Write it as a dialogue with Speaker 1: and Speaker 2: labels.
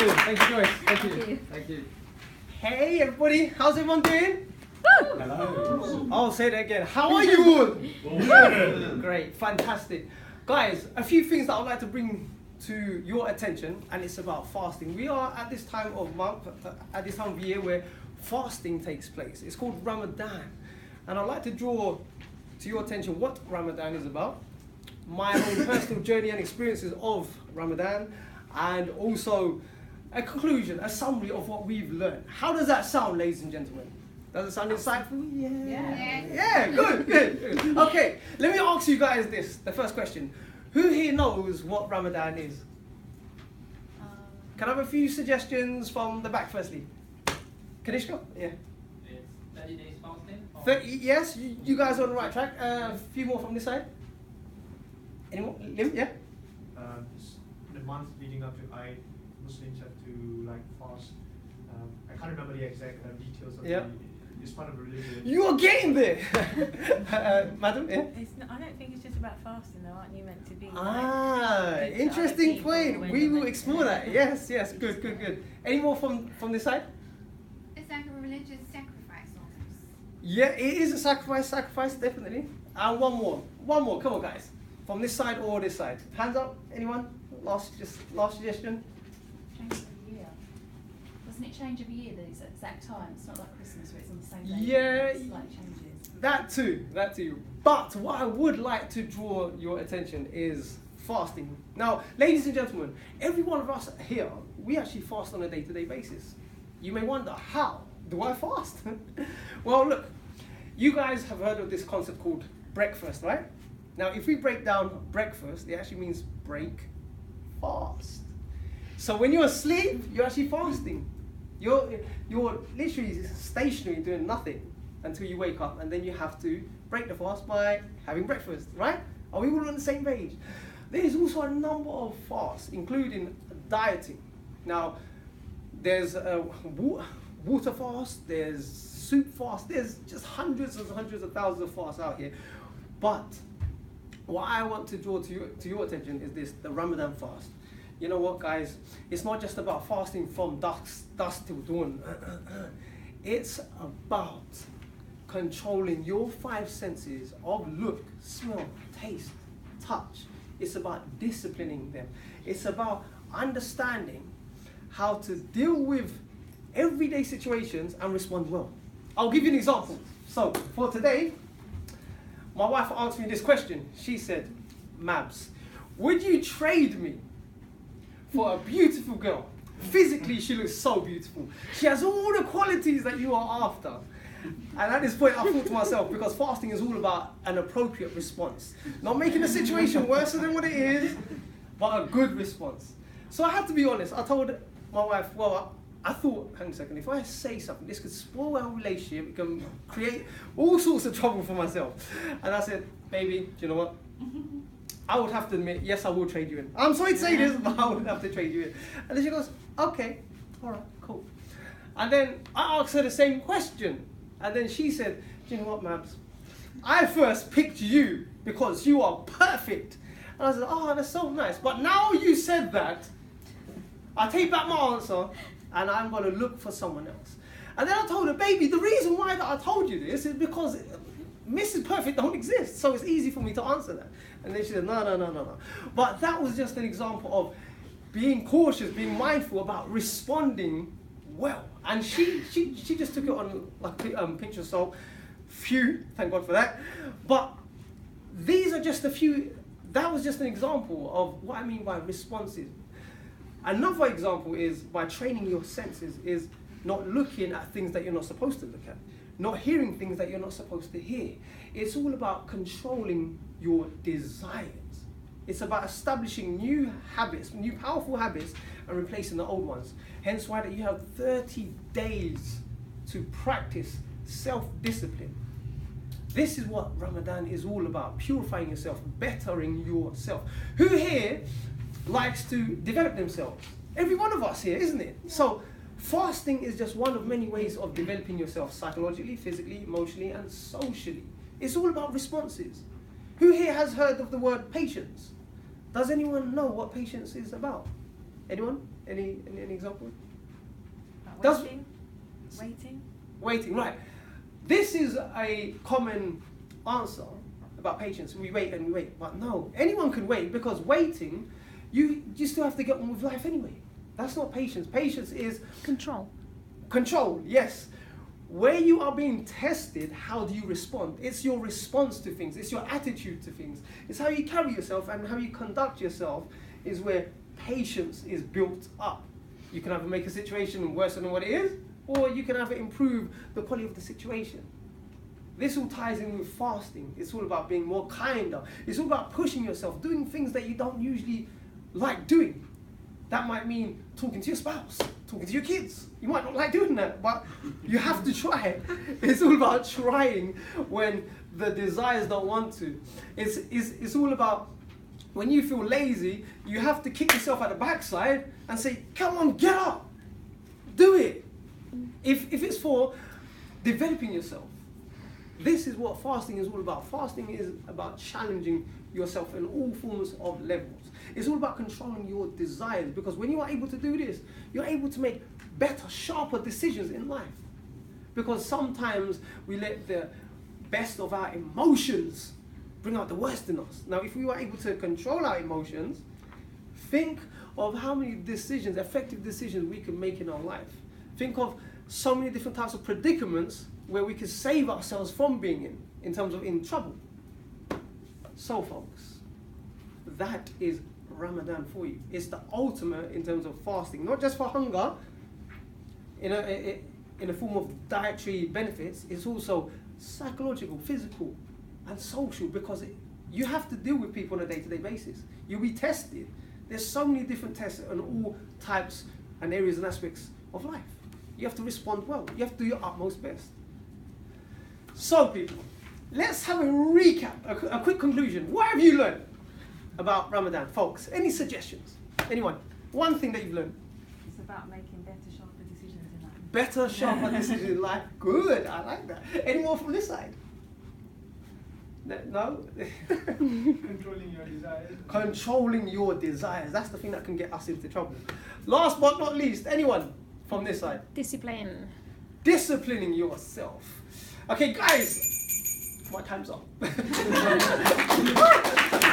Speaker 1: you. Thank you, Joyce. Thank you. Thank you. Hey, everybody. How's everyone doing?
Speaker 2: Hello.
Speaker 1: I'll say that again. How are you all? Great. Fantastic. Guys, a few things that I'd like to bring to your attention, and it's about fasting. We are at this time of month, at this time of year where fasting takes place. It's called Ramadan. And I'd like to draw to your attention what Ramadan is about, my own personal journey and experiences of Ramadan, and also a conclusion, a summary of what we've learned. How does that sound, ladies and gentlemen? Does it sound insightful? Yeah, good. Okay, let me ask you guys this, the first question. Who here knows what Ramadan is? Can I have a few suggestions from the back firstly? Kanishka? Yeah.
Speaker 3: It's 30 days fasting.
Speaker 1: 30, yes, you guys are on the right track. A few more from this side. Anyone? Lim? Yeah?
Speaker 2: The month leading up to Eid, Muslims have to fast. I can't remember the exact details of it's part of a religion.
Speaker 1: You are getting there! Madam? Yeah?
Speaker 4: I don't think it's just about fasting though, aren't you meant to be?
Speaker 1: Interesting point. We will explore that. Yes, good. Any more from this side?
Speaker 5: It's like a religious sacrifice almost.
Speaker 1: Yeah, it is a sacrifice, definitely. And one more, come on guys. From this side or this side? Hands up, anyone? Last suggestion?
Speaker 6: Change every year. Doesn't it change every year, the exact time? It's not like Christmas where it's on the same day.
Speaker 1: Yeah,
Speaker 6: It slightly changes.
Speaker 1: that too. But what I would like to draw your attention is fasting. Now, ladies and gentlemen, every one of us here, we actually fast on a day-to-day basis. You may wonder, how do I fast? Well, look, you guys have heard of this concept called breakfast, right? Now, if we break down breakfast, it actually means break fast. So when you're asleep, you're actually fasting. You're literally stationary doing nothing until you wake up, and then you have to break the fast by having breakfast, right? Are we all on the same page? There is also a number of fasts, including dieting. Now, there's a water fast, there's soup fast, there's just hundreds of thousands of fasts out here. But what I want to draw to your attention is this, the Ramadan fast. You know what, guys? It's not just about fasting from dusk till dawn. It's about controlling your 5 senses of look, smell, taste, touch. It's about disciplining them. It's about understanding how to deal with everyday situations and respond well. I'll give you an example. So, for today, my wife asked me this question. She said, Mabs, would you trade me for a beautiful girl? Physically, she looks so beautiful. She has all the qualities that you are after. And at this point, I thought to myself, because fasting is all about an appropriate response. Not making the situation worse than what it is, but a good response. So I had to be honest. I told my wife, well, I thought, hang on a second, if I say something, this could spoil our relationship, it can create all sorts of trouble for myself. And I said, baby, do you know what? I would have to admit, yes, I will trade you in. I'm sorry to say this, but I would have to trade you in. And then she goes, okay, all right, cool. And then I asked her the same question. And then she said, do you know what, Mabs? I first picked you because you are perfect. And I said, oh, that's so nice. But now you said that, I take back my answer, and I'm going to look for someone else. And then I told her, baby, the reason why that I told you this is because Mrs. Perfect don't exist, so it's easy for me to answer that. And then she said, no. But that was just an example of being cautious, being mindful about responding well. And she just took it on like a pinch of salt. Phew, thank God for that. But these are just a few, that was just an example of what I mean by responses. Another example is by training your senses is not looking at things that you're not supposed to look at, not hearing things that you're not supposed to hear. It's all about controlling your desires. It's about establishing new habits, new powerful habits, and replacing the old ones. Hence why that you have 30 days to practice self-discipline. This is what Ramadan is all about, purifying yourself, bettering yourself. Who here likes to develop themselves? Every one of us here, isn't it? So fasting is just one of many ways of developing yourself psychologically, physically, emotionally, and socially. It's all about responses. Who here has heard of the word patience? Does anyone know what patience is about? Anyone? Any example?
Speaker 4: Like
Speaker 1: Does-
Speaker 4: waiting.
Speaker 1: Waiting, right. This is a common answer about patience. We wait and we wait. But no, anyone can wait, because waiting, you still have to get on with life anyway. That's not patience. Patience is
Speaker 7: Control.
Speaker 1: control, yes. Where you are being tested, how do you respond? It's your response to things. It's your attitude to things. It's how you carry yourself and how you conduct yourself is where patience is built up. You can either make a situation worse than what it is, or you can either improve the quality of the situation. This all ties in with fasting. It's all about being more kinder. It's all about pushing yourself, doing things that you don't usually like doing. That might mean talking to your spouse, talking to your kids. You might not like doing that, but you have to try it. It's all about trying when the desires don't want to. It's all about when you feel lazy, you have to kick yourself at the backside and say, come on, get up. Do it. If it's for developing yourself. This is what fasting is all about. Fasting is about challenging yourself in all forms of levels. It's all about controlling your desires, because when you are able to do this, you're able to make better, sharper decisions in life. Because sometimes we let the best of our emotions bring out the worst in us. Now, if we were able to control our emotions, think of how many decisions, effective decisions we can make in our life. Think of so many different types of predicaments where we can save ourselves from being in terms of in trouble. So folks, that is Ramadan for you. It's the ultimate in terms of fasting, not just for hunger, in a form of dietary benefits. It's also psychological, physical, and social, because you have to deal with people on a day-to-day basis. You'll be tested. There's so many different tests on all types and areas and aspects of life. You have to respond well. You have to do your utmost best. So people, let's have a recap, a quick conclusion. What have you learned about Ramadan, folks? Any suggestions? Anyone? One thing that you've learned?
Speaker 4: It's about making better, sharper decisions in life.
Speaker 1: Better, sharper decisions in life. Good, I like that. Any more from this side? No?
Speaker 2: Controlling your desires.
Speaker 1: Controlling your desires. That's the thing that can get us into trouble. Last but not least, anyone from this side?
Speaker 7: Discipline.
Speaker 1: Disciplining yourself. Okay, guys, my time's up.